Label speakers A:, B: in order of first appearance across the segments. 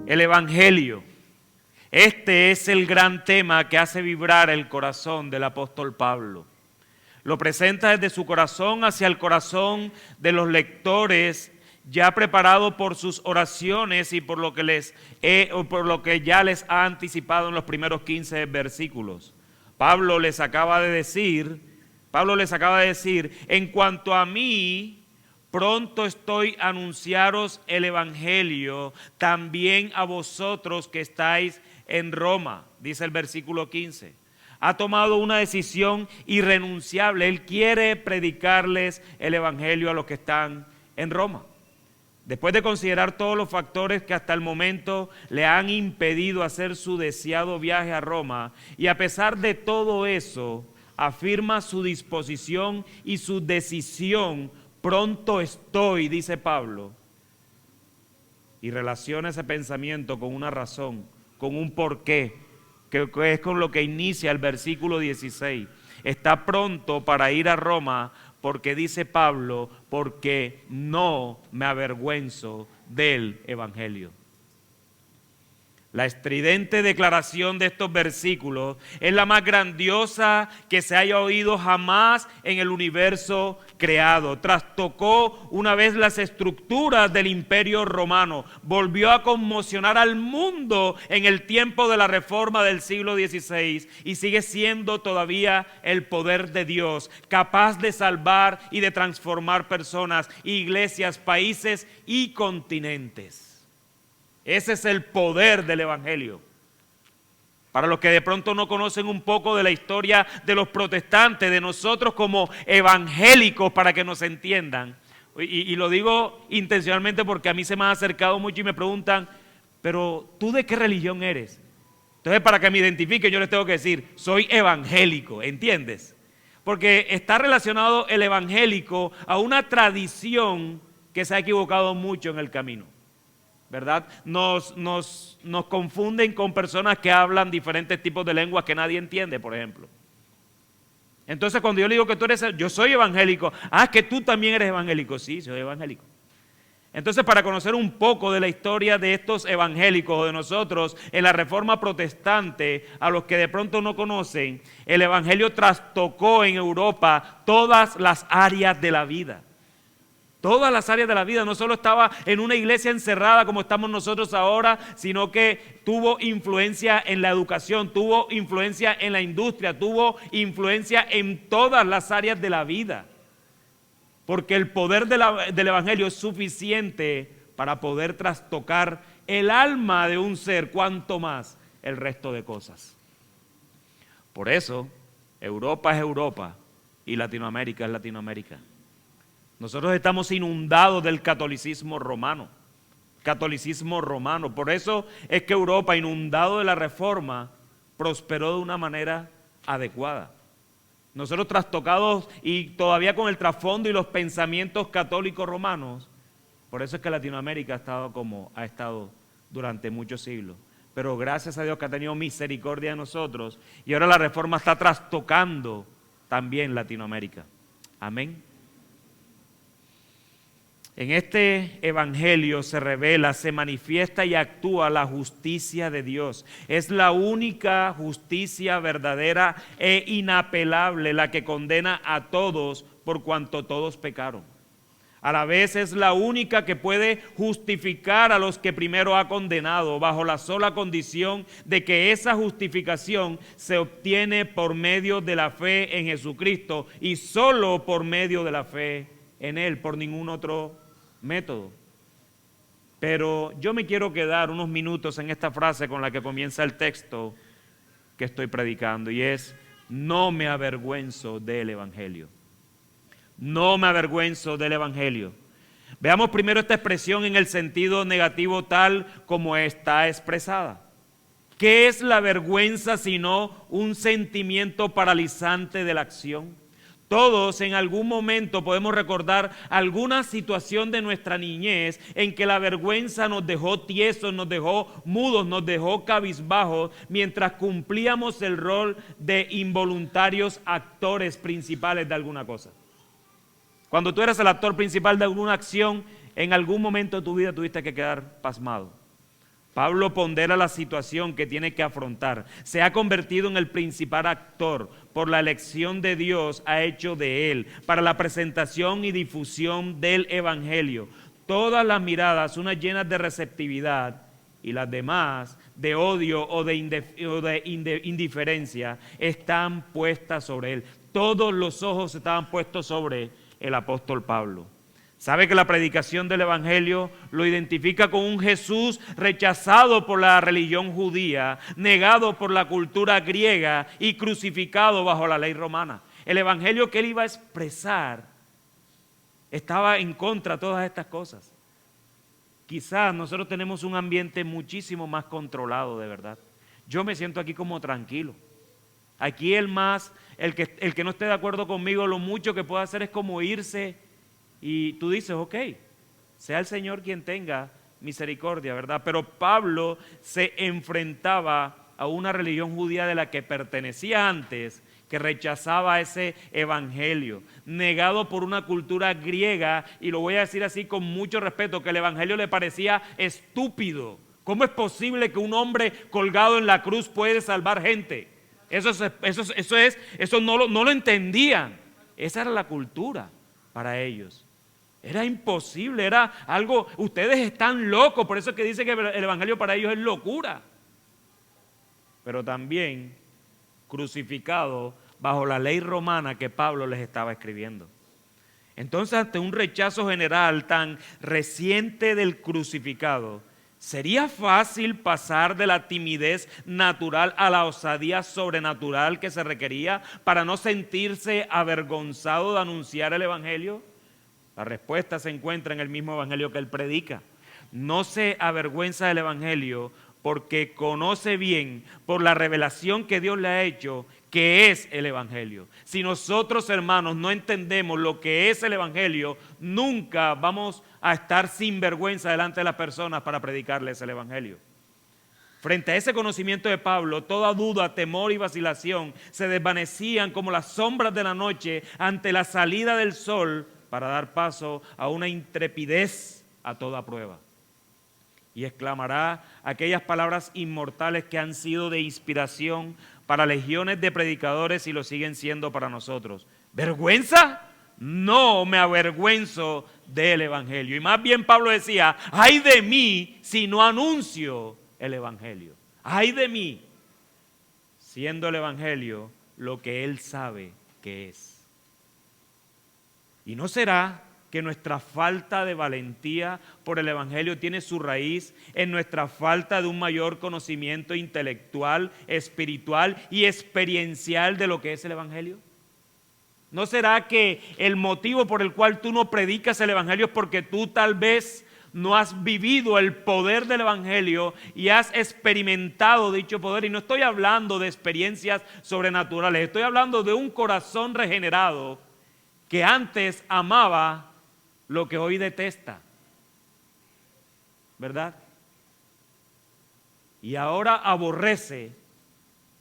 A: El Evangelio. Este es el gran tema que hace vibrar el corazón del apóstol Pablo. Lo presenta desde su corazón hacia el corazón de los lectores, ya preparado por sus oraciones y por lo que ya les ha anticipado en los primeros 15 versículos. Pablo les acaba de decir, en cuanto a mí, pronto estoy a anunciaros el Evangelio, también a vosotros que estáis en Roma, dice el versículo 15. Ha tomado una decisión irrenunciable. Él quiere predicarles el Evangelio a los que están en Roma. Después de considerar todos los factores que hasta el momento le han impedido hacer su deseado viaje a Roma, y a pesar de todo eso, afirma su disposición y su decisión. Pronto estoy, dice Pablo, y relaciona ese pensamiento con una razón, con un porqué, que es con lo que inicia el versículo 16. Está pronto para ir a Roma porque, dice Pablo, porque no me avergüenzo del Evangelio. La estridente declaración de estos versículos es la más grandiosa que se haya oído jamás en el universo creado. Trastocó una vez las estructuras del imperio romano, volvió a conmocionar al mundo en el tiempo de la reforma del siglo XVI y sigue siendo todavía el poder de Dios, capaz de salvar y de transformar personas, iglesias, países y continentes. Ese es el poder del Evangelio. Para los que de pronto no conocen un poco de la historia de los protestantes, de nosotros como evangélicos, para que nos entiendan, y lo digo intencionalmente porque a mí se me ha acercado mucho y me preguntan, pero ¿tú de qué religión eres? Entonces, para que me identifiquen, yo les tengo que decir, soy evangélico, ¿entiendes? Porque está relacionado el evangélico a una tradición que se ha equivocado mucho en el camino, ¿verdad? Nos confunden con personas que hablan diferentes tipos de lenguas que nadie entiende, por ejemplo. Entonces, cuando yo le digo que yo soy evangélico, que tú también eres evangélico. Sí, soy evangélico. Entonces, para conocer un poco de la historia de estos evangélicos o de nosotros en la Reforma Protestante, a los que de pronto no conocen, el evangelio trastocó en Europa todas las áreas de la vida. Todas las áreas de la vida, no solo estaba en una iglesia encerrada como estamos nosotros ahora, sino que tuvo influencia en la educación, tuvo influencia en la industria, tuvo influencia en todas las áreas de la vida. Porque el poder del evangelio es suficiente para poder trastocar el alma de un ser, cuanto más el resto de cosas. Por eso, Europa es Europa y Latinoamérica es Latinoamérica. Nosotros estamos inundados del catolicismo romano. Por eso es que Europa, inundado de la reforma, prosperó de una manera adecuada. Nosotros trastocados y todavía con el trasfondo y los pensamientos católicos romanos, por eso es que Latinoamérica ha estado como ha estado durante muchos siglos. Pero gracias a Dios que ha tenido misericordia de nosotros y ahora la reforma está trastocando también Latinoamérica. Amén. En este evangelio se revela, se manifiesta y actúa la justicia de Dios. Es la única justicia verdadera e inapelable, la que condena a todos por cuanto todos pecaron. A la vez es la única que puede justificar a los que primero ha condenado, bajo la sola condición de que esa justificación se obtiene por medio de la fe en Jesucristo y solo por medio de la fe en Él, por ningún otro método. Pero yo me quiero quedar unos minutos en esta frase con la que comienza el texto que estoy predicando, y es: no me avergüenzo del Evangelio. No me avergüenzo del Evangelio. Veamos primero esta expresión en el sentido negativo tal como está expresada. ¿Qué es la vergüenza sino un sentimiento paralizante de la acción? Todos en algún momento podemos recordar alguna situación de nuestra niñez en que la vergüenza nos dejó tiesos, nos dejó mudos, nos dejó cabizbajos mientras cumplíamos el rol de involuntarios actores principales de alguna cosa. Cuando tú eres el actor principal de alguna acción, en algún momento de tu vida tuviste que quedar pasmado. Pablo pondera la situación que tiene que afrontar. Se ha convertido en el principal actor. Por la elección de Dios ha hecho de él para la presentación y difusión del Evangelio. Todas las miradas, unas llenas de receptividad y las demás de odio o de indiferencia, están puestas sobre él. Todos los ojos estaban puestos sobre el apóstol Pablo. Sabe que la predicación del Evangelio lo identifica con un Jesús rechazado por la religión judía, negado por la cultura griega y crucificado bajo la ley romana. El Evangelio que él iba a expresar estaba en contra de todas estas cosas. Quizás nosotros tenemos un ambiente muchísimo más controlado, de verdad. Yo me siento aquí como tranquilo. Aquí el que no esté de acuerdo conmigo, lo mucho que puede hacer es como irse. Y tú dices, ok, sea el Señor quien tenga misericordia, ¿verdad? Pero Pablo se enfrentaba a una religión judía de la que pertenecía antes, que rechazaba ese evangelio, negado por una cultura griega, y lo voy a decir así con mucho respeto, que el evangelio le parecía estúpido. ¿Cómo es posible que un hombre colgado en la cruz puede salvar gente? Eso no lo entendían. Esa era la cultura para ellos. Era imposible, era algo, ustedes están locos, por eso es que dice que el evangelio para ellos es locura. Pero también crucificado bajo la ley romana que Pablo les estaba escribiendo. Entonces, ante un rechazo general tan reciente del crucificado, ¿sería fácil pasar de la timidez natural a la osadía sobrenatural que se requería para no sentirse avergonzado de anunciar el evangelio? La respuesta se encuentra en el mismo evangelio que él predica. No se avergüenza del evangelio porque conoce bien por la revelación que Dios le ha hecho que es el evangelio. Si nosotros, hermanos, no entendemos lo que es el evangelio, nunca vamos a estar sin vergüenza delante de las personas para predicarles el evangelio. Frente a ese conocimiento de Pablo, toda duda, temor y vacilación se desvanecían como las sombras de la noche ante la salida del sol, para dar paso a una intrepidez a toda prueba. Y exclamará aquellas palabras inmortales que han sido de inspiración para legiones de predicadores y lo siguen siendo para nosotros. ¿Vergüenza? No me avergüenzo del evangelio. Y más bien Pablo decía, ay de mí si no anuncio el evangelio. Ay de mí, siendo el evangelio lo que él sabe que es. ¿Y no será que nuestra falta de valentía por el evangelio tiene su raíz en nuestra falta de un mayor conocimiento intelectual, espiritual y experiencial de lo que es el evangelio? ¿No será que el motivo por el cual tú no predicas el evangelio es porque tú tal vez no has vivido el poder del evangelio y has experimentado dicho poder? Y no estoy hablando de experiencias sobrenaturales, estoy hablando de un corazón regenerado que antes amaba lo que hoy detesta, ¿verdad? Y ahora aborrece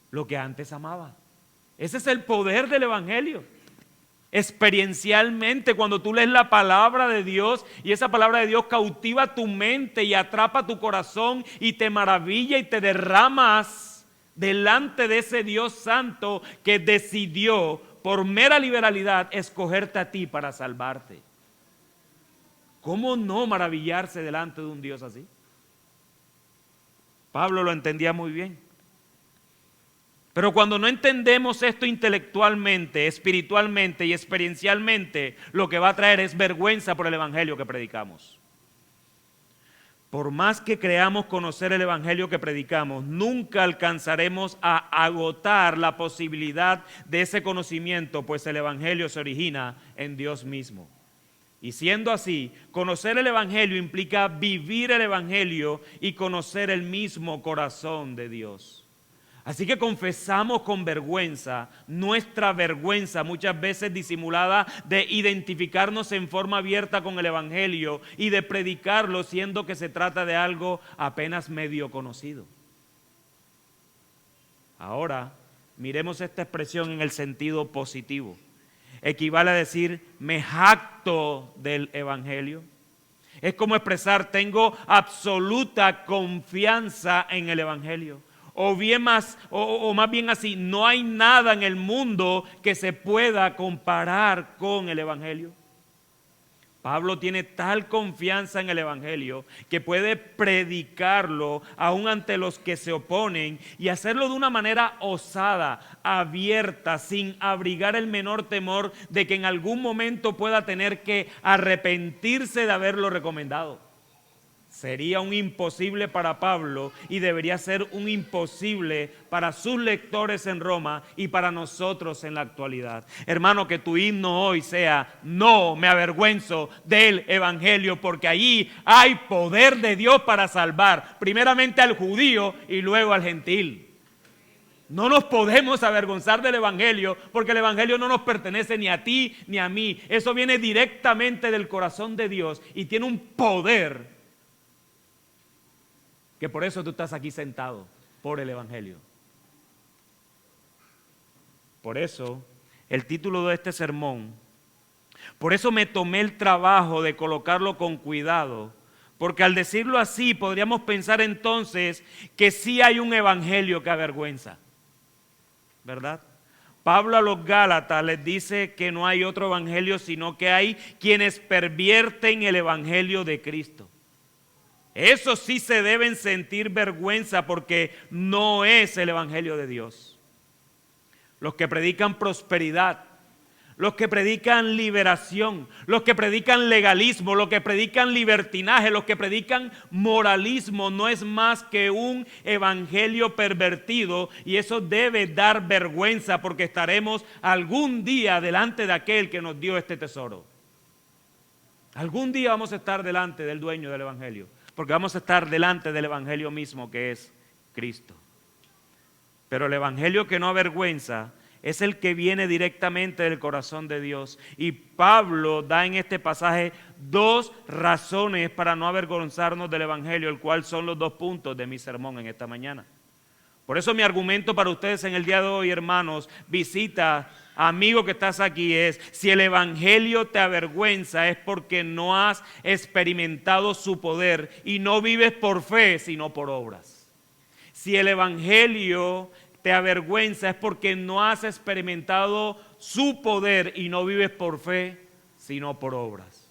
A: lo que antes amaba. Ese es el poder del evangelio. Experiencialmente, cuando tú lees la palabra de Dios y esa palabra de Dios cautiva tu mente y atrapa tu corazón y te maravilla y te derramas delante de ese Dios santo que decidió por mera liberalidad escogerte a ti para salvarte. ¿Cómo no maravillarse delante de un Dios así? Pablo lo entendía muy bien. Pero cuando no entendemos esto intelectualmente, espiritualmente y experiencialmente, lo que va a traer es vergüenza por el evangelio que predicamos. Por más que creamos conocer el evangelio que predicamos, nunca alcanzaremos a agotar la posibilidad de ese conocimiento, pues el evangelio se origina en Dios mismo. Y siendo así, conocer el evangelio implica vivir el evangelio y conocer el mismo corazón de Dios. Así que confesamos con vergüenza, nuestra vergüenza muchas veces disimulada de identificarnos en forma abierta con el evangelio y de predicarlo siendo que se trata de algo apenas medio conocido. Ahora, miremos esta expresión en el sentido positivo. Equivale a decir, me jacto del evangelio. Es como expresar, tengo absoluta confianza en el Evangelio. O más bien así, no hay nada en el mundo que se pueda comparar con el Evangelio. Pablo tiene tal confianza en el Evangelio que puede predicarlo aún ante los que se oponen y hacerlo de una manera osada, abierta, sin abrigar el menor temor de que en algún momento pueda tener que arrepentirse de haberlo recomendado. Sería un imposible para Pablo y debería ser un imposible para sus lectores en Roma y para nosotros en la actualidad. Hermano, que tu himno hoy sea: no me avergüenzo del Evangelio, porque allí hay poder de Dios para salvar, primeramente al judío y luego al gentil. No nos podemos avergonzar del Evangelio, porque el Evangelio no nos pertenece ni a ti ni a mí. Eso viene directamente del corazón de Dios y tiene un poder que por eso tú estás aquí sentado, por el Evangelio. Por eso, el título de este sermón, por eso me tomé el trabajo de colocarlo con cuidado, porque al decirlo así podríamos pensar entonces que sí hay un Evangelio que avergüenza, ¿verdad? Pablo a los Gálatas les dice que no hay otro Evangelio, sino que hay quienes pervierten el Evangelio de Cristo. Eso sí se deben sentir vergüenza, porque no es el Evangelio de Dios. Los que predican prosperidad, los que predican liberación, los que predican legalismo, los que predican libertinaje, los que predican moralismo, no es más que un evangelio pervertido, y eso debe dar vergüenza, porque estaremos algún día delante de aquel que nos dio este tesoro. Algún día vamos a estar delante del dueño del evangelio, porque vamos a estar delante del evangelio mismo, que es Cristo. Pero el evangelio que no avergüenza es el que viene directamente del corazón de Dios. Y Pablo da en este pasaje dos razones para no avergonzarnos del evangelio, el cual son los dos puntos de mi sermón en esta mañana. Por eso mi argumento para ustedes en el día de hoy, hermanos, visita, amigo que estás aquí, es: si el evangelio te avergüenza, es porque no has experimentado su poder y no vives por fe, sino por obras. Si el evangelio te avergüenza, es porque no has experimentado su poder y no vives por fe, sino por obras.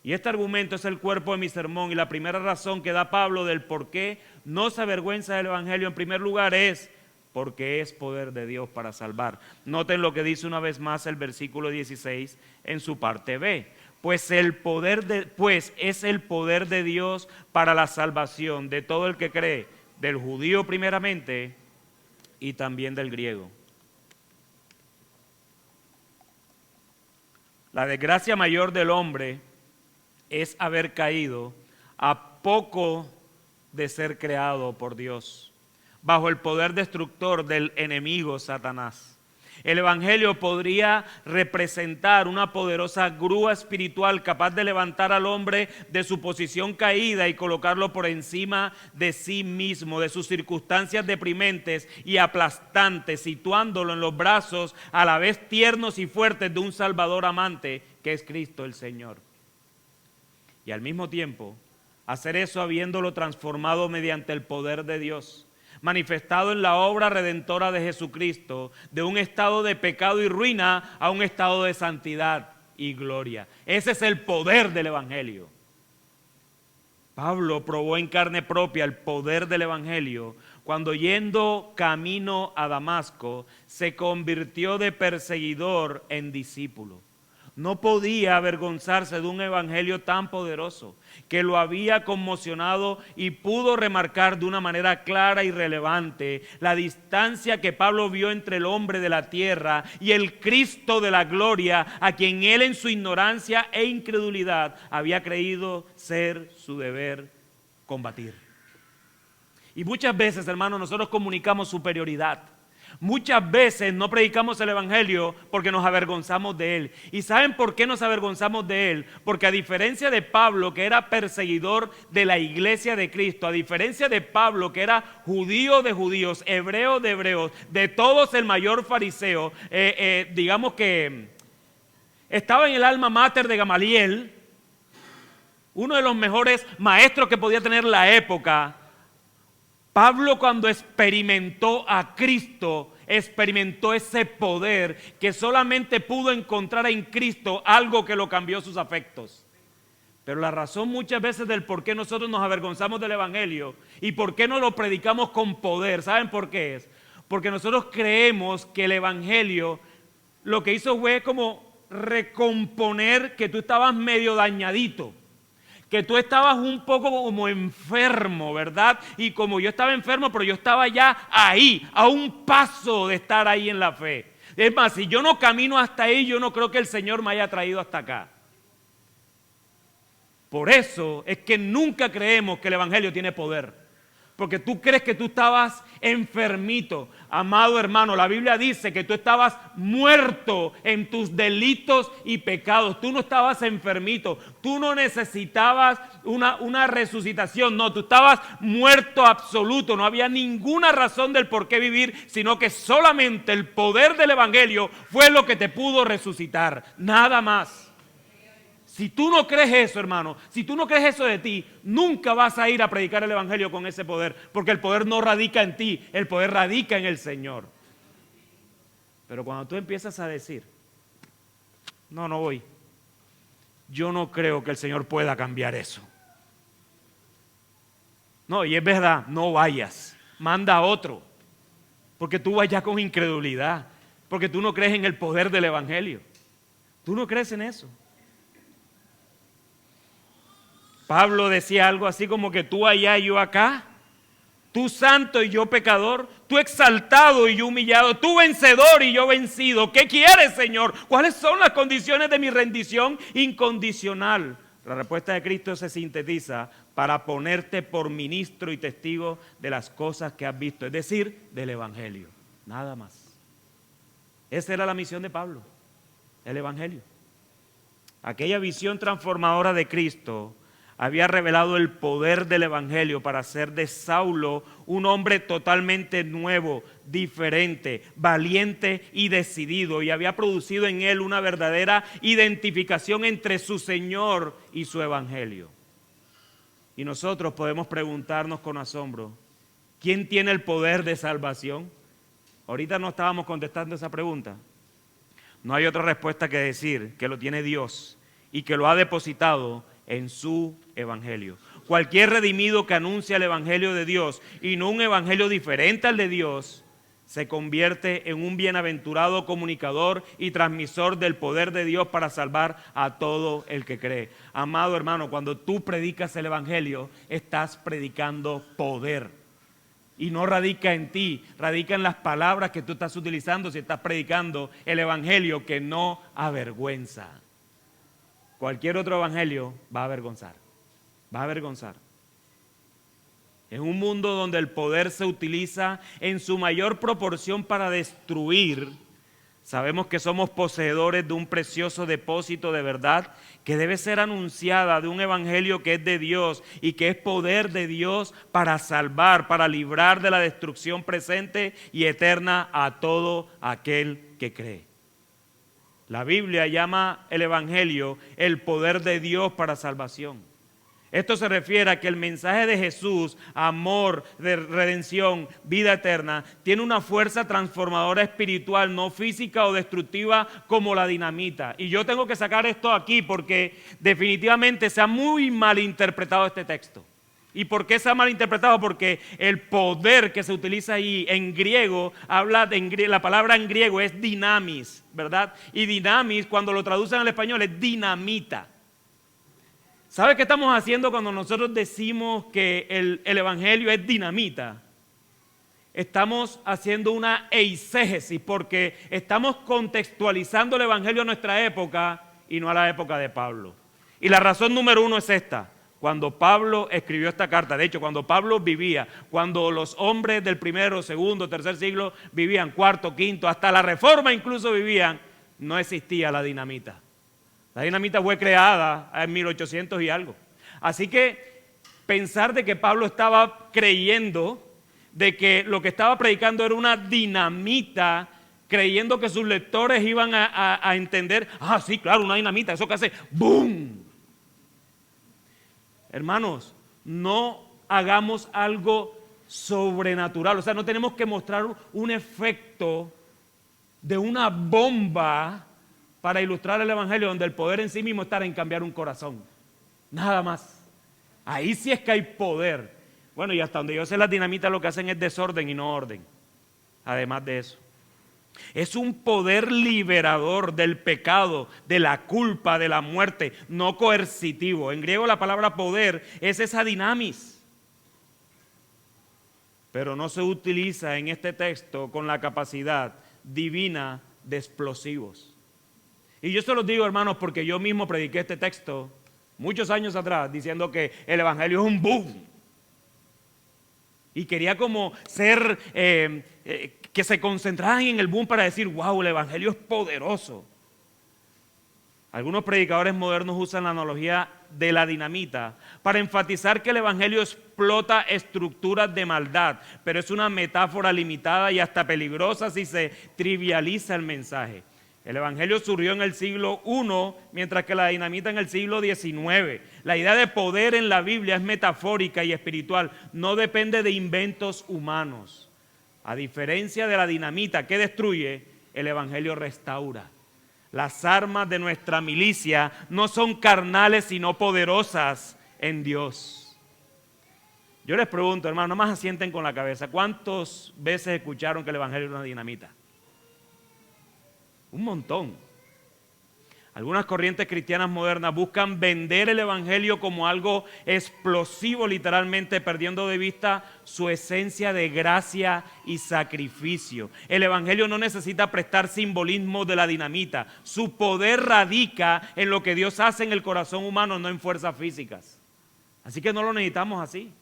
A: Y este argumento es el cuerpo de mi sermón, y la primera razón que da Pablo del por qué no se avergüenza del evangelio, en primer lugar, es porque es poder de Dios para salvar. Noten lo que dice una vez más el versículo 16 en su parte B. Pues es el poder de Dios para la salvación de todo el que cree, del judío primeramente y también del griego. La desgracia mayor del hombre es haber caído a poco de ser creado por Dios, bajo el poder destructor del enemigo Satanás. El evangelio podría representar una poderosa grúa espiritual capaz de levantar al hombre de su posición caída y colocarlo por encima de sí mismo, de sus circunstancias deprimentes y aplastantes, situándolo en los brazos a la vez tiernos y fuertes de un Salvador amante, que es Cristo el Señor. Y al mismo tiempo, hacer eso habiéndolo transformado mediante el poder de Dios, manifestado en la obra redentora de Jesucristo, de un estado de pecado y ruina a un estado de santidad y gloria. Ese es el poder del evangelio. Pablo probó en carne propia el poder del evangelio cuando, yendo camino a Damasco, se convirtió de perseguidor en discípulo. No podía avergonzarse de un evangelio tan poderoso que lo había conmocionado, y pudo remarcar de una manera clara y relevante la distancia que Pablo vio entre el hombre de la tierra y el Cristo de la gloria, a quien él en su ignorancia e incredulidad había creído ser su deber combatir. Y muchas veces, hermanos, nosotros comunicamos superioridad. Muchas veces no predicamos el evangelio porque nos avergonzamos de él. ¿Y saben por qué nos avergonzamos de él? Porque a diferencia de Pablo, que era perseguidor de la iglesia de Cristo, a diferencia de Pablo, que era judío de judíos, hebreo de hebreos, de todos el mayor fariseo, digamos que estaba en el alma mater de Gamaliel, uno de los mejores maestros que podía tener la época, Pablo, cuando experimentó a Cristo, experimentó ese poder que solamente pudo encontrar en Cristo algo que lo cambió sus afectos. Pero la razón muchas veces del por qué nosotros nos avergonzamos del Evangelio y por qué no lo predicamos con poder, ¿saben por qué es? Porque nosotros creemos que el Evangelio lo que hizo fue como recomponer que tú estabas medio dañadito, que tú estabas un poco como enfermo, ¿verdad? Y como yo estaba enfermo, pero yo estaba ya ahí, a un paso de estar ahí en la fe. Es más, si yo no camino hasta ahí, yo no creo que el Señor me haya traído hasta acá. Por eso es que nunca creemos que el Evangelio tiene poder. Porque tú crees que tú estabas enfermito. Amado hermano, la Biblia dice que tú estabas muerto en tus delitos y pecados. Tú no estabas enfermito. Tú no necesitabas una resucitación. No, tú estabas muerto absoluto. No había ninguna razón del por qué vivir, sino que solamente el poder del Evangelio fue lo que te pudo resucitar. Nada más. Si tú no crees eso, hermano, si tú no crees eso de ti, nunca vas a ir a predicar el Evangelio con ese poder, porque el poder no radica en ti, el poder radica en el Señor. Pero cuando tú empiezas a decir, no voy, yo no creo que el Señor pueda cambiar eso. No, y es verdad, no vayas, manda a otro, porque tú vas ya con incredulidad, porque tú no crees en el poder del Evangelio. Tú no crees en eso. Pablo decía algo así como que tú allá y yo acá, tú santo y yo pecador, tú exaltado y yo humillado, tú vencedor y yo vencido. ¿Qué quieres, Señor? ¿Cuáles son las condiciones de mi rendición incondicional? La respuesta de Cristo se sintetiza para ponerte por ministro y testigo de las cosas que has visto, es decir, del Evangelio, nada más. Esa era la misión de Pablo, el Evangelio. Aquella visión transformadora de Cristo había revelado el poder del Evangelio para hacer de Saulo un hombre totalmente nuevo, diferente, valiente y decidido, y había producido en él una verdadera identificación entre su Señor y su Evangelio. Y nosotros podemos preguntarnos con asombro, ¿quién tiene el poder de salvación? Ahorita no estábamos contestando esa pregunta. No hay otra respuesta que decir que lo tiene Dios y que lo ha depositado en su Evangelio. Cualquier redimido que anuncia el Evangelio de Dios y no un evangelio diferente al de Dios, se convierte en un bienaventurado comunicador y transmisor del poder de Dios para salvar a todo el que cree. Amado hermano, cuando tú predicas el Evangelio, estás predicando poder. Y no radica en ti, radica en las palabras que tú estás utilizando si estás predicando el Evangelio que no avergüenza. Cualquier otro evangelio va a avergonzar, va a avergonzar. En un mundo donde el poder se utiliza en su mayor proporción para destruir, sabemos que somos poseedores de un precioso depósito de verdad que debe ser anunciada, de un evangelio que es de Dios y que es poder de Dios para salvar, para librar de la destrucción presente y eterna a todo aquel que cree. La Biblia llama el Evangelio el poder de Dios para salvación. Esto se refiere a que el mensaje de Jesús, amor, de redención, vida eterna, tiene una fuerza transformadora espiritual, no física o destructiva como la dinamita. Y yo tengo que sacar esto aquí porque definitivamente se ha muy malinterpretado este texto. ¿Y por qué se ha malinterpretado? Porque el poder que se utiliza ahí en griego, la palabra en griego es dinamis, ¿verdad? Y dinamis, cuando lo traducen al español, es dinamita. ¿Sabe qué estamos haciendo cuando nosotros decimos que el evangelio es dinamita? Estamos haciendo una eisegesis porque estamos contextualizando el evangelio a nuestra época y no a la época de Pablo. Y la razón número uno es esta. Cuando Pablo escribió esta carta, de hecho, cuando Pablo vivía, cuando los hombres del primero, segundo, tercer siglo vivían, cuarto, quinto, hasta la Reforma incluso vivían, no existía la dinamita. La dinamita fue creada en 1800 y algo. Así que pensar de que Pablo estaba creyendo de que lo que estaba predicando era una dinamita, creyendo que sus lectores iban a entender, sí, claro, una dinamita, eso que hace ¡boom! Hermanos, no hagamos algo sobrenatural. O sea, no tenemos que mostrar un efecto de una bomba para ilustrar el evangelio, donde el poder en sí mismo está en cambiar un corazón. Nada más. Ahí sí es que hay poder. Bueno, y hasta donde yo sé, las dinamitas lo que hacen es desorden y no orden. Además de eso, es un poder liberador del pecado, de la culpa, de la muerte, no coercitivo. En griego la palabra poder es esa dinamis, pero no se utiliza en este texto con la capacidad divina de explosivos. Y yo se los digo, hermanos, porque yo mismo prediqué este texto muchos años atrás diciendo que el evangelio es un boom. Y quería como ser, que se concentraran en el boom para decir, wow, el evangelio es poderoso. Algunos predicadores modernos usan la analogía de la dinamita para enfatizar que el evangelio explota estructuras de maldad, pero es una metáfora limitada y hasta peligrosa si se trivializa el mensaje. El evangelio surgió en el siglo I, mientras que la dinamita en el siglo XIX. La idea de poder en la Biblia es metafórica y espiritual, no depende de inventos humanos. A diferencia de la dinamita que destruye, el evangelio restaura. Las armas de nuestra milicia no son carnales, sino poderosas en Dios. Yo les pregunto, hermano, nomás asienten con la cabeza, ¿cuántas veces escucharon que el evangelio era una dinamita? Un montón. Algunas corrientes cristianas modernas buscan vender el evangelio como algo explosivo, literalmente perdiendo de vista su esencia de gracia y sacrificio. El evangelio no necesita prestar simbolismo de la dinamita. Su poder radica en lo que Dios hace en el corazón humano, no en fuerzas físicas. Así que no lo necesitamos así.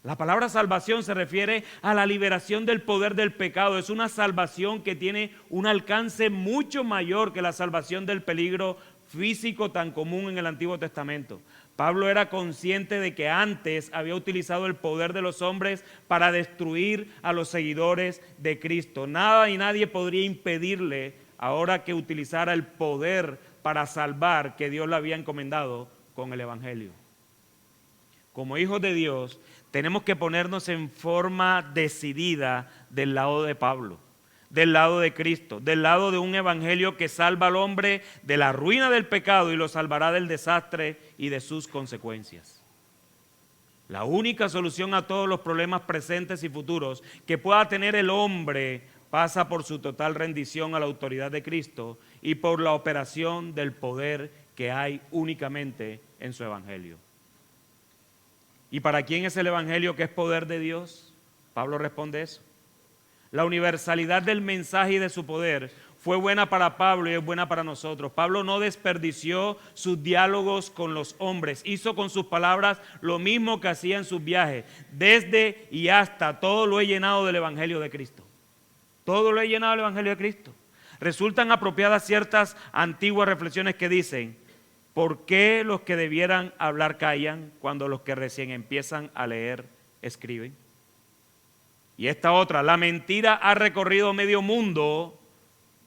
A: La palabra salvación se refiere a la liberación del poder del pecado. Es una salvación que tiene un alcance mucho mayor que la salvación del peligro físico tan común en el Antiguo Testamento. Pablo era consciente de que antes había utilizado el poder de los hombres para destruir a los seguidores de Cristo. Nada y nadie podría impedirle ahora que utilizara el poder para salvar que Dios le había encomendado con el evangelio. Como hijos de Dios, tenemos que ponernos en forma decidida del lado de Pablo, del lado de Cristo, del lado de un evangelio que salva al hombre de la ruina del pecado y lo salvará del desastre y de sus consecuencias. La única solución a todos los problemas presentes y futuros que pueda tener el hombre pasa por su total rendición a la autoridad de Cristo y por la operación del poder que hay únicamente en su evangelio. ¿Y para quién es el evangelio que es poder de Dios? Pablo responde eso. La universalidad del mensaje y de su poder fue buena para Pablo y es buena para nosotros. Pablo no desperdició sus diálogos con los hombres. Hizo con sus palabras lo mismo que hacía en sus viajes. Desde y hasta todo lo he llenado del evangelio de Cristo. Todo lo he llenado del evangelio de Cristo. Resultan apropiadas ciertas antiguas reflexiones que dicen: ¿por qué los que debieran hablar callan cuando los que recién empiezan a leer escriben? Y esta otra, la mentira ha recorrido medio mundo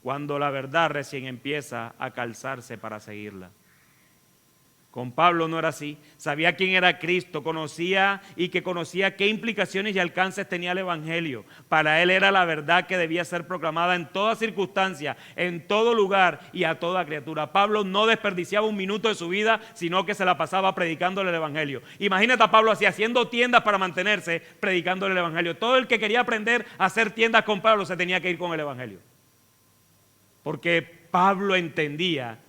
A: cuando la verdad recién empieza a calzarse para seguirla. Con Pablo no era así. Sabía quién era Cristo, conocía qué implicaciones y alcances tenía el evangelio. Para él era la verdad que debía ser proclamada en toda circunstancia, en todo lugar y a toda criatura. Pablo no desperdiciaba un minuto de su vida, sino que se la pasaba predicándole el evangelio. Imagínate a Pablo así, haciendo tiendas para mantenerse, predicándole el evangelio. Todo el que quería aprender a hacer tiendas con Pablo se tenía que ir con el evangelio. Porque Pablo entendía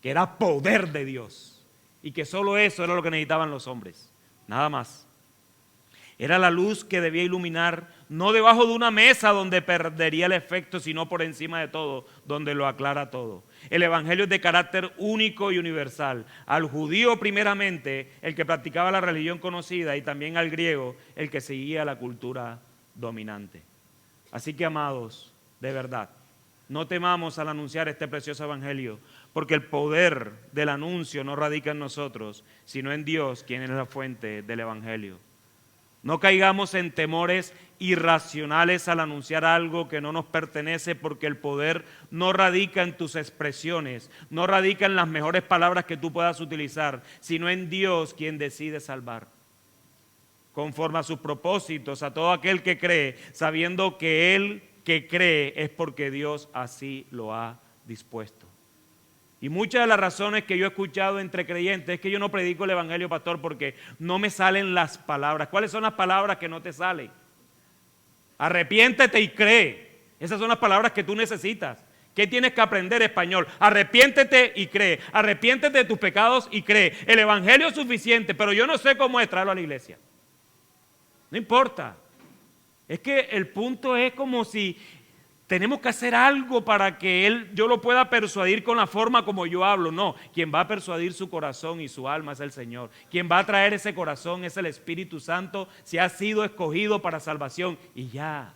A: que era poder de Dios y que solo eso era lo que necesitaban los hombres, nada más. Era la luz que debía iluminar, no debajo de una mesa donde perdería el efecto, sino por encima de todo, donde lo aclara todo. El evangelio es de carácter único y universal. Al judío primeramente, el que practicaba la religión conocida, y también al griego, el que seguía la cultura dominante. Así que, amados, de verdad, no temamos al anunciar este precioso evangelio, porque el poder del anuncio no radica en nosotros, sino en Dios, quien es la fuente del evangelio. No caigamos en temores irracionales al anunciar algo que no nos pertenece, porque el poder no radica en tus expresiones, no radica en las mejores palabras que tú puedas utilizar, sino en Dios, quien decide salvar conforme a sus propósitos a todo aquel que cree, sabiendo que él que cree es porque Dios así lo ha dispuesto. Y muchas de las razones que yo he escuchado entre creyentes es que yo no predico el evangelio, pastor, porque no me salen las palabras. ¿Cuáles son las palabras que no te salen? Arrepiéntete y cree. Esas son las palabras que tú necesitas. ¿Qué tienes que aprender español? Arrepiéntete y cree. Arrepiéntete de tus pecados y cree. El evangelio es suficiente, pero yo no sé cómo es traerlo a la iglesia. No importa. Es que el punto es como si tenemos que hacer algo para que yo lo pueda persuadir con la forma como yo hablo. No, quien va a persuadir su corazón y su alma es el Señor. Quien va a traer ese corazón es el Espíritu Santo, si ha sido escogido para salvación. Y ya,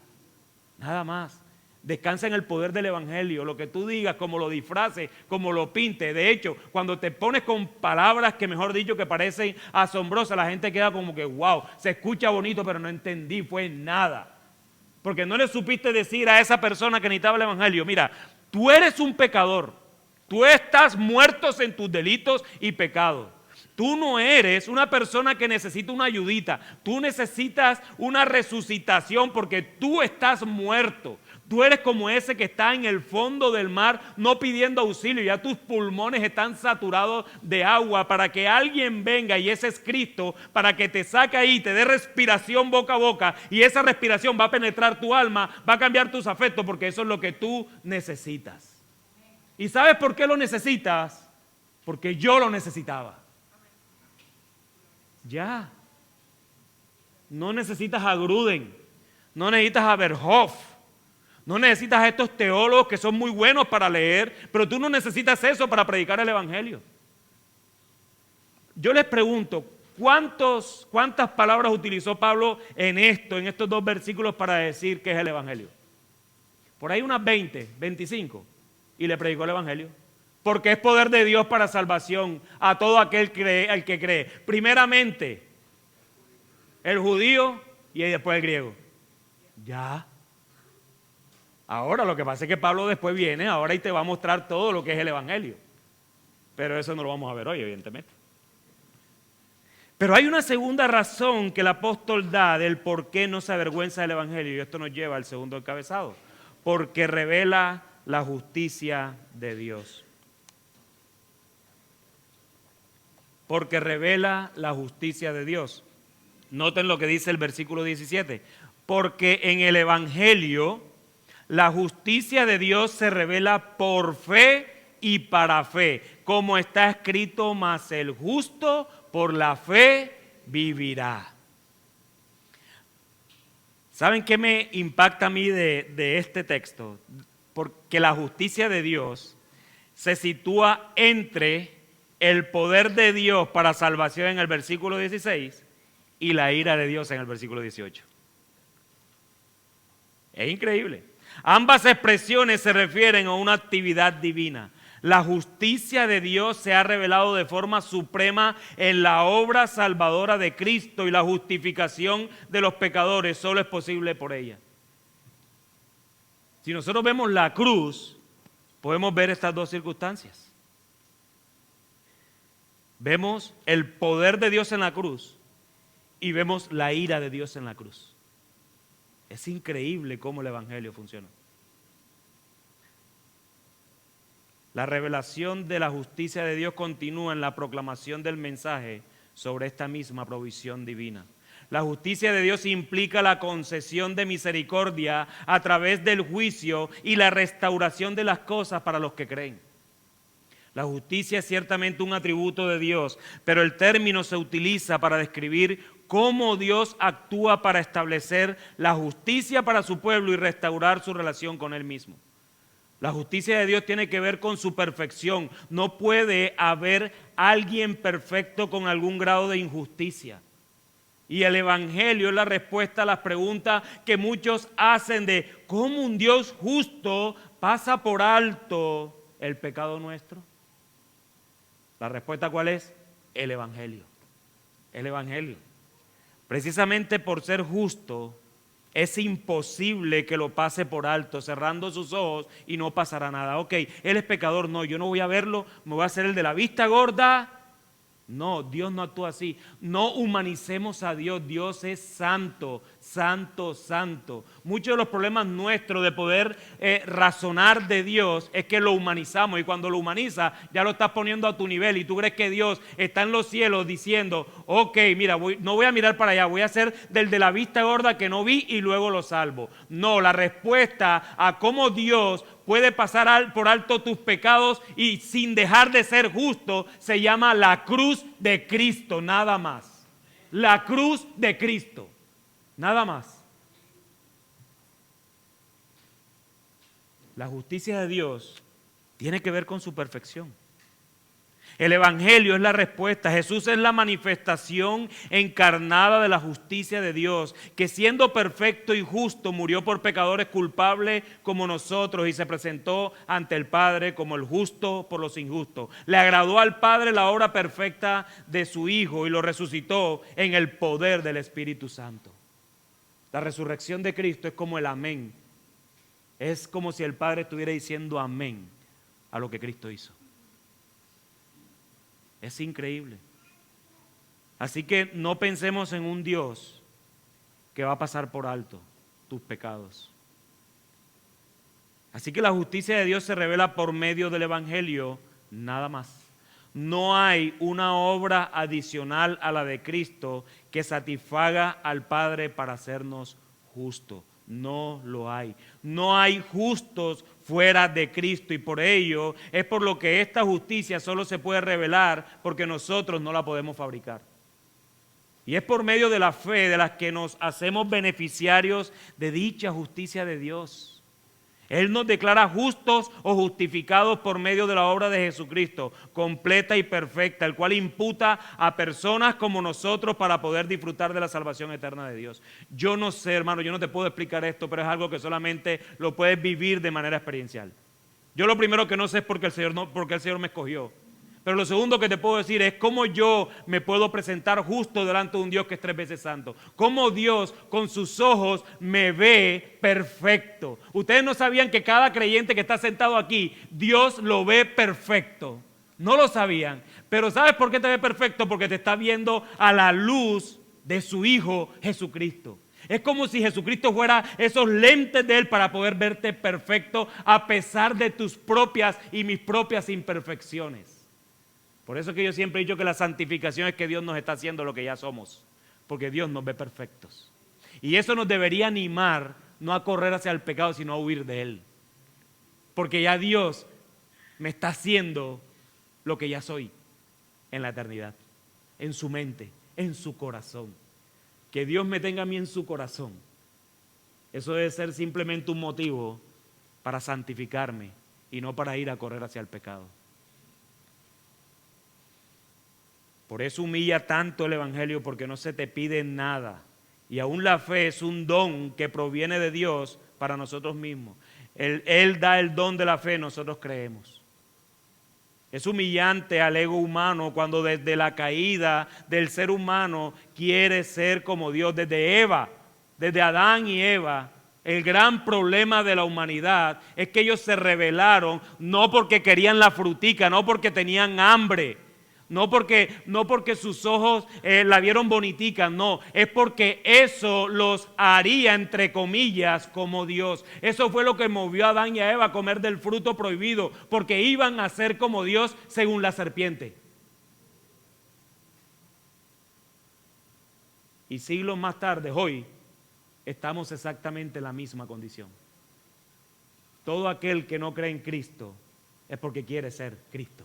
A: nada más. Descansa en el poder del evangelio. Lo que tú digas, como lo disfraces, como lo pintes. De hecho, cuando te pones con palabras que, mejor dicho, que parecen asombrosas, la gente queda como que wow, se escucha bonito, pero no entendí, fue nada. Porque no le supiste decir a esa persona que necesitaba el evangelio: mira, tú eres un pecador, tú estás muerto en tus delitos y pecados. Tú no eres una persona que necesita una ayudita, tú necesitas una resucitación porque tú estás muerto. Tú eres como ese que está en el fondo del mar no pidiendo auxilio, ya tus pulmones están saturados de agua para que alguien venga, y ese es Cristo, para que te saque ahí, te dé respiración boca a boca, y esa respiración va a penetrar tu alma, va a cambiar tus afectos, porque eso es lo que tú necesitas. ¿Y sabes por qué lo necesitas? Porque yo lo necesitaba. Ya. No necesitas a Gruden, no necesitas a Berhoff, no necesitas a estos teólogos que son muy buenos para leer, pero tú no necesitas eso para predicar el evangelio. Yo les pregunto, ¿cuántas palabras utilizó Pablo en estos dos versículos para decir que es el evangelio? Por ahí unas 20, 25, y le predicó el evangelio. Porque es poder de Dios para salvación a todo aquel que cree. Primeramente, el judío y después el griego. Ya. Ahora lo que pasa es que Pablo después viene ahora y te va a mostrar todo lo que es el evangelio. Pero eso no lo vamos a ver hoy, evidentemente. Pero hay una segunda razón que el apóstol da del por qué no se avergüenza del evangelio, y esto nos lleva al segundo encabezado. Porque revela la justicia de Dios. Porque revela la justicia de Dios. Noten lo que dice el versículo 17. Porque en el evangelio la justicia de Dios se revela por fe y para fe, como está escrito: mas el justo por la fe vivirá. ¿Saben qué me impacta a mí de este texto? Porque la justicia de Dios se sitúa entre el poder de Dios para salvación en el versículo 16 y la ira de Dios en el versículo 18. Es increíble. Ambas expresiones se refieren a una actividad divina. La justicia de Dios se ha revelado de forma suprema en la obra salvadora de Cristo, y la justificación de los pecadores solo es posible por ella. Si nosotros vemos la cruz, podemos ver estas dos circunstancias. Vemos el poder de Dios en la cruz y vemos la ira de Dios en la cruz. Es increíble cómo el evangelio funciona. La revelación de la justicia de Dios continúa en la proclamación del mensaje sobre esta misma provisión divina. La justicia de Dios implica la concesión de misericordia a través del juicio y la restauración de las cosas para los que creen. La justicia es ciertamente un atributo de Dios, pero el término se utiliza para describir cómo Dios actúa para establecer la justicia para su pueblo y restaurar su relación con Él mismo. La justicia de Dios tiene que ver con su perfección. No puede haber alguien perfecto con algún grado de injusticia. Y el evangelio es la respuesta a las preguntas que muchos hacen de cómo un Dios justo pasa por alto el pecado nuestro. La respuesta, ¿cuál es? El evangelio. El evangelio. precisamente por ser justo, es imposible que lo pase por alto, cerrando sus ojos y no pasará nada. Ok, él es pecador, no, yo no voy a verlo, me voy a hacer el de la vista gorda. No, Dios no actúa así. No humanicemos a Dios. Dios es santo, santo, santo. Muchos de los problemas nuestros de poder razonar de Dios es que lo humanizamos, y cuando lo humanizas ya lo estás poniendo a tu nivel y tú crees que Dios está en los cielos diciendo, ok, mira, no voy a mirar para allá, voy a hacer del de la vista gorda que no vi y luego lo salvo. No, la respuesta a cómo Dios puede pasar por alto tus pecados y sin dejar de ser justo se llama la cruz de Cristo, nada más. La cruz de Cristo, nada más. La justicia de Dios tiene que ver con su perfección. El Evangelio es la respuesta. Jesús es la manifestación encarnada de la justicia de Dios, que siendo perfecto y justo murió por pecadores culpables como nosotros y se presentó ante el Padre como el justo por los injustos. Le agradó al Padre la obra perfecta de su Hijo y lo resucitó en el poder del Espíritu Santo. La resurrección de Cristo es como el amén. Es como si el Padre estuviera diciendo amén a lo que Cristo hizo. Es increíble. Así que no pensemos en un Dios que va a pasar por alto tus pecados. Así que la justicia de Dios se revela por medio del Evangelio, nada más. No hay una obra adicional a la de Cristo que satisfaga al Padre para hacernos justos. No lo hay. No hay justos fuera de Cristo, y por ello es por lo que esta justicia solo se puede revelar porque nosotros no la podemos fabricar. Y es por medio de la fe de las que nos hacemos beneficiarios de dicha justicia de Dios. Él nos declara justos o justificados por medio de la obra de Jesucristo, completa y perfecta, el cual imputa a personas como nosotros para poder disfrutar de la salvación eterna de Dios. Yo no sé, hermano, yo no te puedo explicar esto, pero es algo que solamente lo puedes vivir de manera experiencial. Yo lo primero que no sé es por qué el Señor me escogió. Pero lo segundo que te puedo decir es cómo yo me puedo presentar justo delante de un Dios que es 3 veces santo. Cómo Dios con sus ojos me ve perfecto. Ustedes no sabían que cada creyente que está sentado aquí, Dios lo ve perfecto. No lo sabían. Pero ¿sabes por qué te ve perfecto? Porque te está viendo a la luz de su Hijo Jesucristo. Es como si Jesucristo fuera esos lentes de Él para poder verte perfecto a pesar de tus propias y mis propias imperfecciones. Por eso es que yo siempre he dicho que la santificación es que Dios nos está haciendo lo que ya somos, porque Dios nos ve perfectos. Y eso nos debería animar no a correr hacia el pecado, sino a huir de él. Porque ya Dios me está haciendo lo que ya soy en la eternidad, en su mente, en su corazón. Que Dios me tenga a mí en su corazón. Eso debe ser simplemente un motivo para santificarme y no para ir a correr hacia el pecado. Por eso humilla tanto el Evangelio, porque no se te pide nada. Y aún la fe es un don que proviene de Dios para nosotros mismos. Él da el don de la fe, nosotros creemos. Es humillante al ego humano cuando desde la caída del ser humano quiere ser como Dios. Desde Eva, desde Adán y Eva, el gran problema de la humanidad es que ellos se rebelaron no porque querían la frutica, no porque tenían hambre. No porque sus ojos la vieron bonitica, no, es porque eso los haría, entre comillas, como Dios. Eso fue lo que movió a Adán y a Eva a comer del fruto prohibido, porque iban a ser como Dios según la serpiente. Y siglos más tarde, hoy, estamos exactamente en la misma condición. Todo aquel que no cree en Cristo es porque quiere ser Cristo.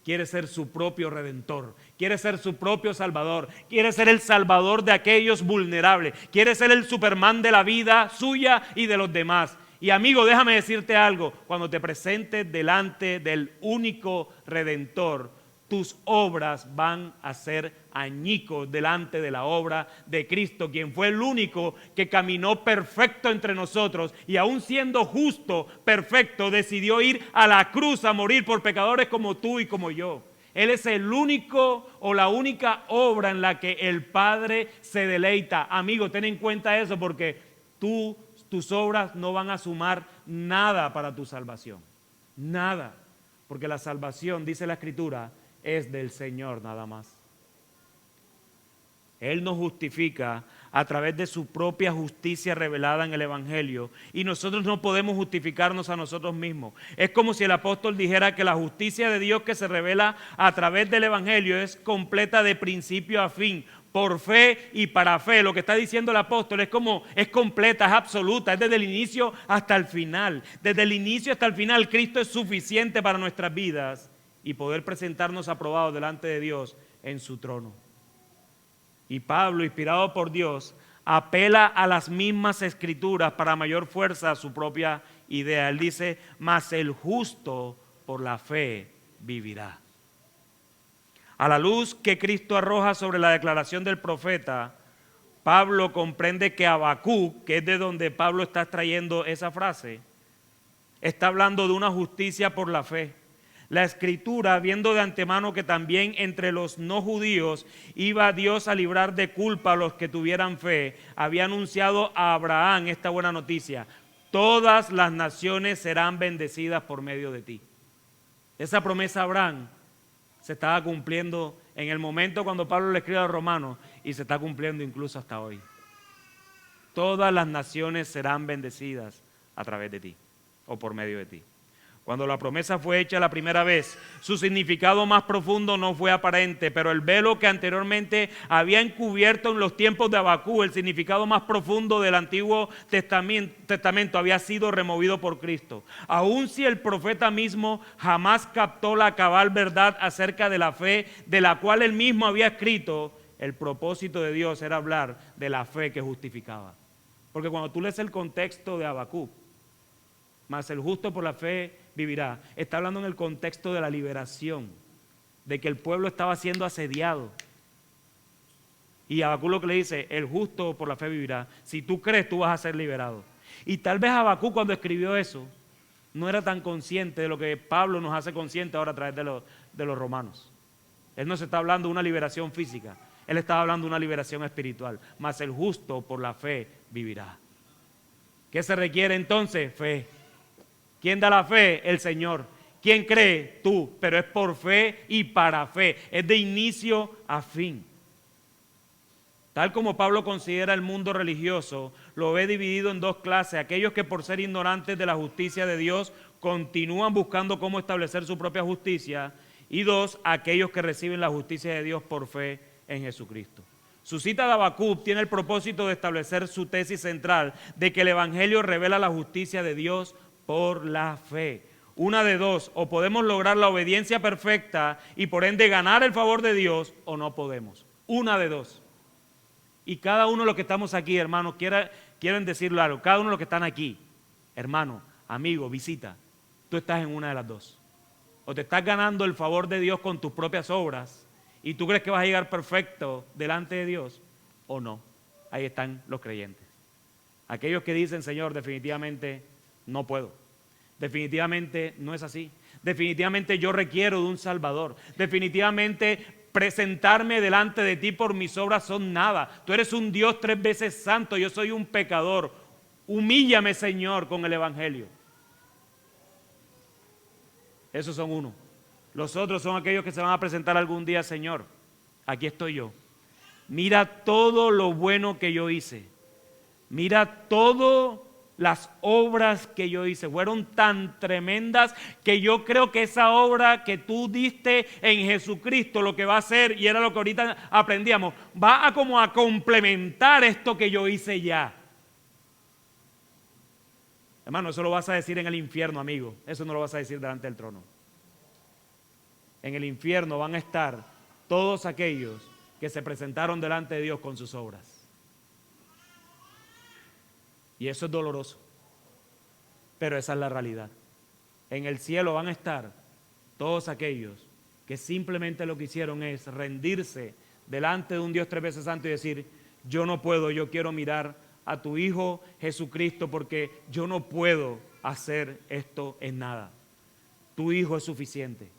A: Quiere ser su propio redentor, quiere ser su propio salvador, quiere ser el salvador de aquellos vulnerables, quiere ser el Superman de la vida suya y de los demás. Y amigo, déjame decirte algo, cuando te presentes delante del único redentor, tus obras van a ser añicos delante de la obra de Cristo, quien fue el único que caminó perfecto entre nosotros y aún siendo justo, perfecto, decidió ir a la cruz a morir por pecadores como tú y como yo. Él es el único o la única obra en la que el Padre se deleita. Amigo, ten en cuenta eso porque tus obras no van a sumar nada para tu salvación. Nada. Porque la salvación, dice la Escritura, es del Señor nada más. Él nos justifica a través de su propia justicia revelada en el Evangelio y nosotros no podemos justificarnos a nosotros mismos. Es como si el apóstol dijera que la justicia de Dios que se revela a través del Evangelio es completa de principio a fin, por fe y para fe. Lo que está diciendo el apóstol es completa, es absoluta, es desde el inicio hasta el final. Desde el inicio hasta el final Cristo es suficiente para nuestras vidas y poder presentarnos aprobados delante de Dios en su trono. Y Pablo, inspirado por Dios, apela a las mismas escrituras para mayor fuerza a su propia idea. Él dice, mas el justo por la fe vivirá. A la luz que Cristo arroja sobre la declaración del profeta, Pablo comprende que Habacuc, que es de donde Pablo está extrayendo esa frase, está hablando de una justicia por la fe. La Escritura, viendo de antemano que también entre los no judíos iba Dios a librar de culpa a los que tuvieran fe, había anunciado a Abraham esta buena noticia: todas las naciones serán bendecidas por medio de ti. Esa promesa a Abraham se estaba cumpliendo en el momento cuando Pablo le escribe a los romanos y se está cumpliendo incluso hasta hoy. Todas las naciones serán bendecidas a través de ti o por medio de ti. Cuando la promesa fue hecha la primera vez, su significado más profundo no fue aparente, pero el velo que anteriormente había encubierto en los tiempos de Habacuc, el significado más profundo del Antiguo Testamento había sido removido por Cristo. Aun si el profeta mismo jamás captó la cabal verdad acerca de la fe de la cual él mismo había escrito, el propósito de Dios era hablar de la fe que justificaba. Porque cuando tú lees el contexto de Habacuc, mas el justo por la fe vivirá, está hablando en el contexto de la liberación, de que el pueblo estaba siendo asediado. Y Habacuc lo que le dice, el justo por la fe vivirá. Si tú crees, tú vas a ser liberado. Y tal vez Habacuc cuando escribió eso, no era tan consciente de lo que Pablo nos hace consciente ahora a través de los romanos. Él no se está hablando de una liberación física, él está hablando de una liberación espiritual. Mas el justo por la fe vivirá. ¿Qué se requiere entonces? Fe. ¿Quién da la fe? El Señor. ¿Quién cree? Tú. Pero es por fe y para fe. Es de inicio a fin. Tal como Pablo considera el mundo religioso, lo ve dividido en dos clases. Aquellos que por ser ignorantes de la justicia de Dios continúan buscando cómo establecer su propia justicia. Y dos, aquellos que reciben la justicia de Dios por fe en Jesucristo. Su cita de Habacuc tiene el propósito de establecer su tesis central de que el Evangelio revela la justicia de Dios por la fe. Una de dos, o podemos lograr la obediencia perfecta y por ende ganar el favor de Dios, o no podemos. Una de dos. Y cada uno de los que estamos aquí, hermanos, quieren decirlo algo, cada uno de los que están aquí, hermano, amigo, visita, tú estás en una de las dos. O te estás ganando el favor de Dios con tus propias obras y tú crees que vas a llegar perfecto delante de Dios, o no. Ahí están los creyentes. Aquellos que dicen, Señor, definitivamente no puedo. Definitivamente no es así. Definitivamente yo requiero de un Salvador. Definitivamente presentarme delante de ti por mis obras son nada. Tú eres un Dios 3 veces santo, yo soy un pecador. Humíllame, Señor, con el Evangelio. Esos son uno. Los otros son aquellos que se van a presentar algún día, Señor, aquí estoy yo. Mira todo lo bueno que yo hice. Mira todo las obras que yo hice fueron tan tremendas que yo creo que esa obra que tú diste en Jesucristo lo que va a hacer, y era lo que ahorita aprendíamos, va a como a complementar esto que yo hice ya. Hermano, eso lo vas a decir en el infierno, amigo. Eso no lo vas a decir delante del trono. En el infierno van a estar todos aquellos que se presentaron delante de Dios con sus obras. Y eso es doloroso, pero esa es la realidad. En el cielo van a estar todos aquellos que simplemente lo que hicieron es rendirse delante de un Dios 3 veces santo y decir, yo no puedo, yo quiero mirar a tu Hijo Jesucristo porque yo no puedo hacer esto en nada. Tu Hijo es suficiente.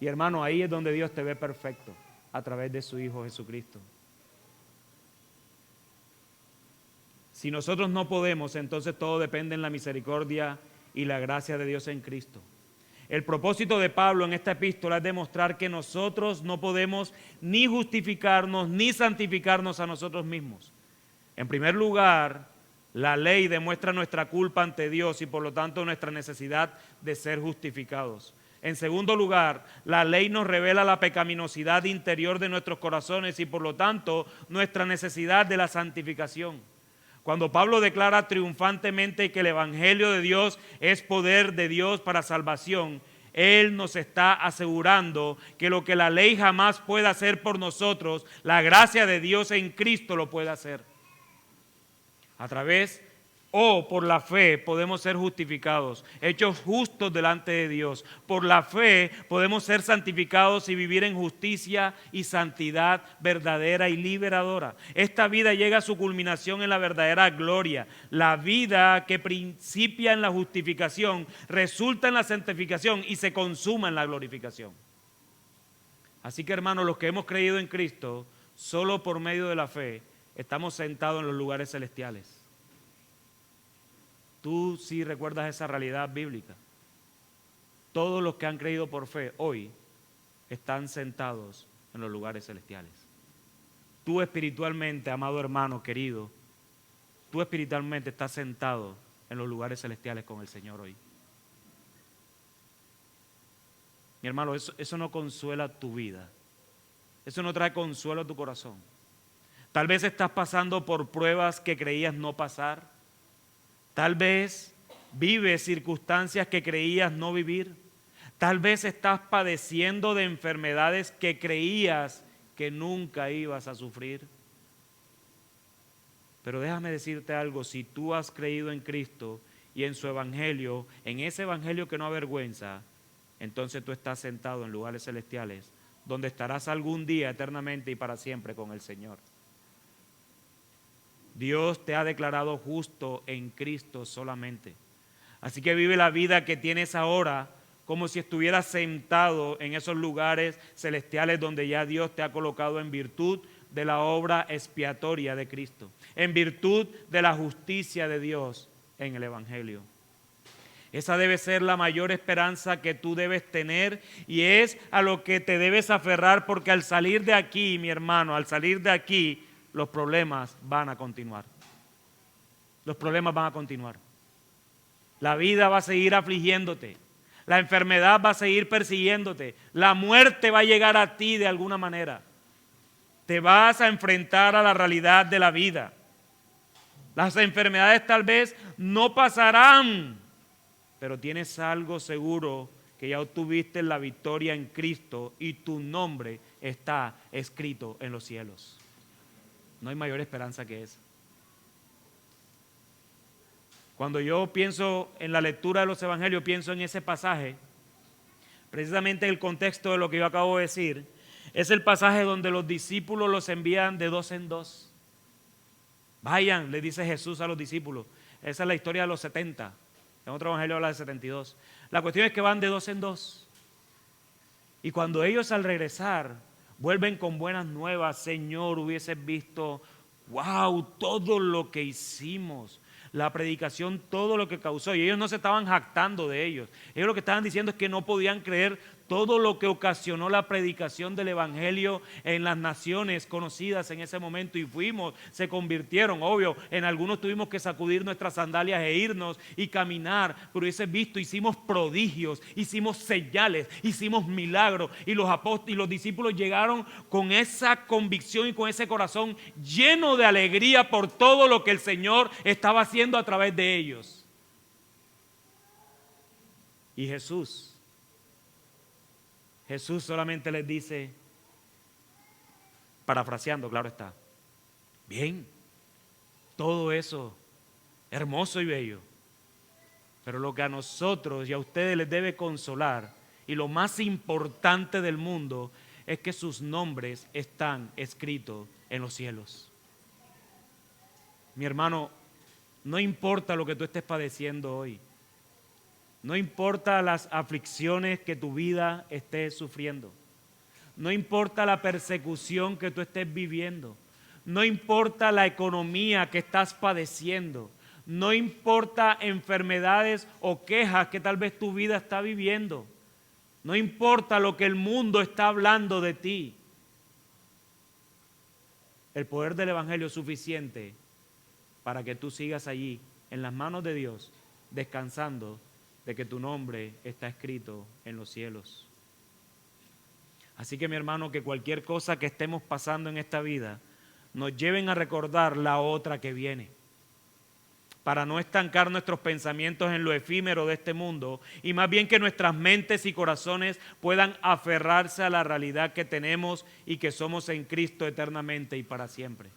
A: Y hermano, ahí es donde Dios te ve perfecto, a través de su Hijo Jesucristo. Si nosotros no podemos, entonces todo depende en la misericordia y la gracia de Dios en Cristo. El propósito de Pablo en esta epístola es demostrar que nosotros no podemos ni justificarnos ni santificarnos a nosotros mismos. En primer lugar, la ley demuestra nuestra culpa ante Dios y por lo tanto nuestra necesidad de ser justificados. En segundo lugar, la ley nos revela la pecaminosidad interior de nuestros corazones y por lo tanto nuestra necesidad de la santificación. Cuando Pablo declara triunfantemente que el Evangelio de Dios es poder de Dios para salvación, él nos está asegurando que lo que la ley jamás puede hacer por nosotros, la gracia de Dios en Cristo lo puede hacer. A través o por la fe podemos ser justificados, hechos justos delante de Dios. Por la fe podemos ser santificados y vivir en justicia y santidad verdadera y liberadora. Esta vida llega a su culminación en la verdadera gloria. La vida que principia en la justificación resulta en la santificación y se consuma en la glorificación. Así que hermanos, los que hemos creído en Cristo, solo por medio de la fe, estamos sentados en los lugares celestiales. Tú sí recuerdas esa realidad bíblica. Todos los que han creído por fe hoy están sentados en los lugares celestiales. Tú espiritualmente, amado hermano querido, tú espiritualmente estás sentado en los lugares celestiales con el Señor hoy. Mi hermano, eso no consuela tu vida. Eso no trae consuelo a tu corazón. Tal vez estás pasando por pruebas que creías no pasar. Tal vez vives circunstancias que creías no vivir. Tal vez estás padeciendo de enfermedades que creías que nunca ibas a sufrir. Pero déjame decirte algo, si tú has creído en Cristo y en su evangelio, en ese evangelio que no avergüenza, entonces tú estás sentado en lugares celestiales, donde estarás algún día eternamente y para siempre con el Señor. Dios te ha declarado justo en Cristo solamente. Así que vive la vida que tienes ahora como si estuvieras sentado en esos lugares celestiales donde ya Dios te ha colocado en virtud de la obra expiatoria de Cristo, en virtud de la justicia de Dios en el Evangelio. Esa debe ser la mayor esperanza que tú debes tener y es a lo que te debes aferrar, porque al salir de aquí, mi hermano, al salir de aquí, los problemas van a continuar. Los problemas van a continuar. La vida va a seguir afligiéndote. La enfermedad va a seguir persiguiéndote. La muerte va a llegar a ti de alguna manera. Te vas a enfrentar a la realidad de la vida. Las enfermedades tal vez no pasarán, pero tienes algo seguro, que ya obtuviste la victoria en Cristo y tu nombre está escrito en los cielos. No hay mayor esperanza que esa. Cuando yo pienso en la lectura de los evangelios, pienso en ese pasaje, precisamente el contexto de lo que yo acabo de decir, es el pasaje donde los discípulos los envían de dos en dos. Vayan, le dice Jesús a los discípulos. Esa es la historia de los 70. En otro evangelio habla de 72. La cuestión es que van de dos en dos. Y cuando ellos al regresar vuelven con buenas nuevas, Señor, hubieses visto, wow, todo lo que hicimos, la predicación, todo lo que causó. Y ellos no se estaban jactando de ellos. Ellos lo que estaban diciendo es que no podían creer todo lo que ocasionó la predicación del evangelio en las naciones conocidas en ese momento. Y fuimos, se convirtieron, obvio, en algunos tuvimos que sacudir nuestras sandalias e irnos y caminar. Pero hubiese visto, hicimos prodigios, hicimos señales, hicimos milagros. Y los apóstoles y los discípulos llegaron con esa convicción y con ese corazón lleno de alegría por todo lo que el Señor estaba haciendo a través de ellos. Y Jesús solamente les dice, parafraseando, claro está, bien, todo eso, hermoso y bello, pero lo que a nosotros y a ustedes les debe consolar, y lo más importante del mundo, es que sus nombres están escritos en los cielos. Mi hermano, no importa lo que tú estés padeciendo hoy, No importa las aflicciones que tu vida esté sufriendo. No importa la persecución que tú estés viviendo. No importa la economía que estás padeciendo. No importa enfermedades o quejas que tal vez tu vida está viviendo. No importa lo que el mundo está hablando de ti. El poder del Evangelio es suficiente para que tú sigas allí, en las manos de Dios, descansando de que tu nombre está escrito en los cielos. Así que mi hermano, que cualquier cosa que estemos pasando en esta vida nos lleven a recordar la otra que viene, para no estancar nuestros pensamientos en lo efímero de este mundo y más bien que nuestras mentes y corazones puedan aferrarse a la realidad que tenemos y que somos en Cristo eternamente y para siempre.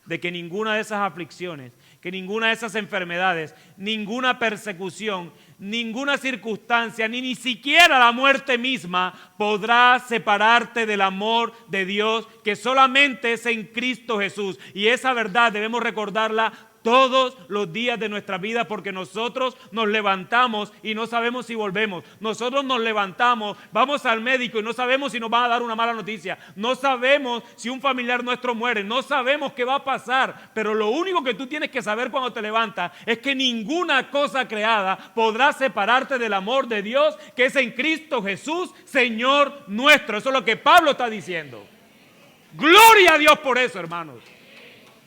A: De que ninguna de esas aflicciones, que ninguna de esas enfermedades, ninguna persecución, ninguna circunstancia, ni siquiera la muerte misma podrá separarte del amor de Dios que solamente es en Cristo Jesús. Y esa verdad debemos recordarla todos los días de nuestra vida, porque nosotros nos levantamos y no sabemos si volvemos. Nosotros nos levantamos, vamos al médico y no sabemos si nos van a dar una mala noticia. No sabemos si un familiar nuestro muere. No sabemos qué va a pasar. Pero lo único que tú tienes que saber cuando te levantas es que ninguna cosa creada podrá separarte del amor de Dios que es en Cristo Jesús, Señor nuestro. Eso es lo que Pablo está diciendo. Gloria a Dios por eso, hermanos.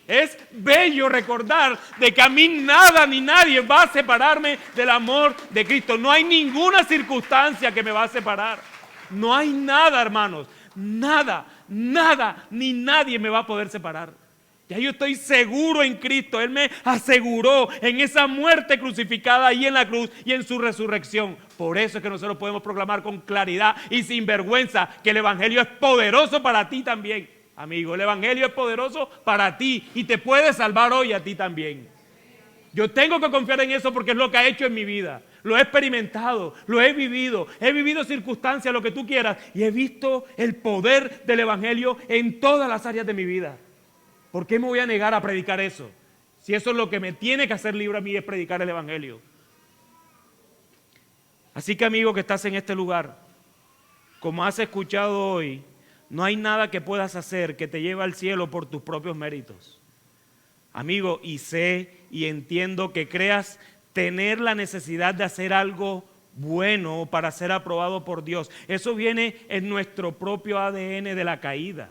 A: Es bello recordar de que a mí nada ni nadie va a separarme del amor de Cristo. No hay ninguna circunstancia que me va a separar. No hay nada, hermanos. Nada, ni nadie me va a poder separar. Ya yo estoy seguro en Cristo. Él me aseguró en esa muerte crucificada ahí en la cruz y en su resurrección. Por eso es que nosotros podemos proclamar con claridad y sin vergüenza que el Evangelio es poderoso para ti también. Amigo, el Evangelio es poderoso para ti y te puede salvar hoy a ti también. Yo tengo que confiar en eso porque es lo que ha hecho en mi vida. Lo he experimentado, lo he vivido circunstancias, lo que tú quieras, y he visto el poder del Evangelio en todas las áreas de mi vida. ¿Por qué me voy a negar a predicar eso? Si eso es lo que me tiene que hacer libre a mí, es predicar el Evangelio. Así que, amigo que estás en este lugar, como has escuchado hoy, no hay nada que puedas hacer que te lleve al cielo por tus propios méritos. Amigo, y sé y entiendo que creas tener la necesidad de hacer algo bueno para ser aprobado por Dios. Eso viene en nuestro propio ADN de la caída.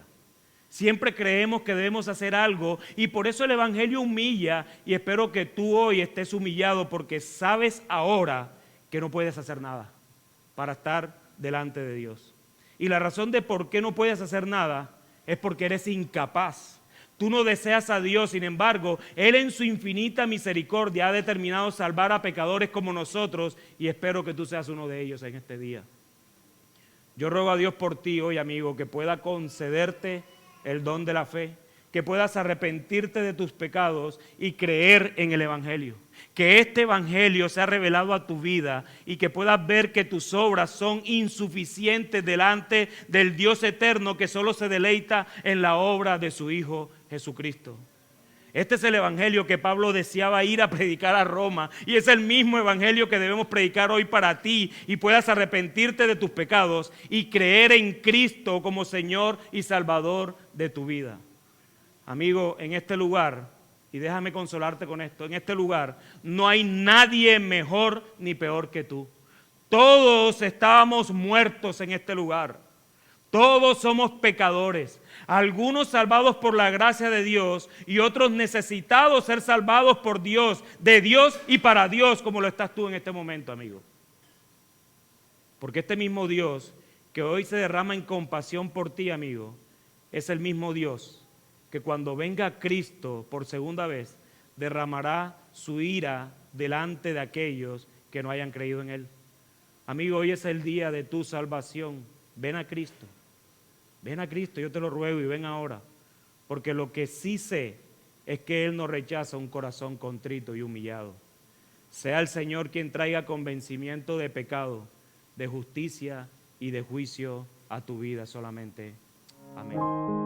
A: Siempre creemos que debemos hacer algo y por eso el Evangelio humilla, y espero que tú hoy estés humillado porque sabes ahora que no puedes hacer nada para estar delante de Dios. Y la razón de por qué no puedes hacer nada es porque eres incapaz. Tú no deseas a Dios, sin embargo, Él en su infinita misericordia ha determinado salvar a pecadores como nosotros y espero que tú seas uno de ellos en este día. Yo ruego a Dios por ti hoy, amigo, que pueda concederte el don de la fe, que puedas arrepentirte de tus pecados y creer en el Evangelio. Que este Evangelio sea revelado a tu vida y que puedas ver que tus obras son insuficientes delante del Dios eterno que solo se deleita en la obra de su Hijo Jesucristo. Este es el Evangelio que Pablo deseaba ir a predicar a Roma y es el mismo Evangelio que debemos predicar hoy para ti y puedas arrepentirte de tus pecados y creer en Cristo como Señor y Salvador de tu vida. Amigo, en este lugar, y déjame consolarte con esto, en este lugar no hay nadie mejor ni peor que tú. Todos estábamos muertos en este lugar. Todos somos pecadores, algunos salvados por la gracia de Dios y otros necesitados ser salvados por Dios, de Dios y para Dios, como lo estás tú en este momento, amigo. Porque este mismo Dios que hoy se derrama en compasión por ti, amigo, es el mismo Dios que cuando venga Cristo por segunda vez derramará su ira delante de aquellos que no hayan creído en Él. Amigo, hoy es el día de tu salvación. Ven a Cristo. Ven a Cristo, yo te lo ruego y ven ahora. Porque lo que sí sé es que Él no rechaza un corazón contrito y humillado. Sea el Señor quien traiga convencimiento de pecado, de justicia y de juicio a tu vida solamente. Amén.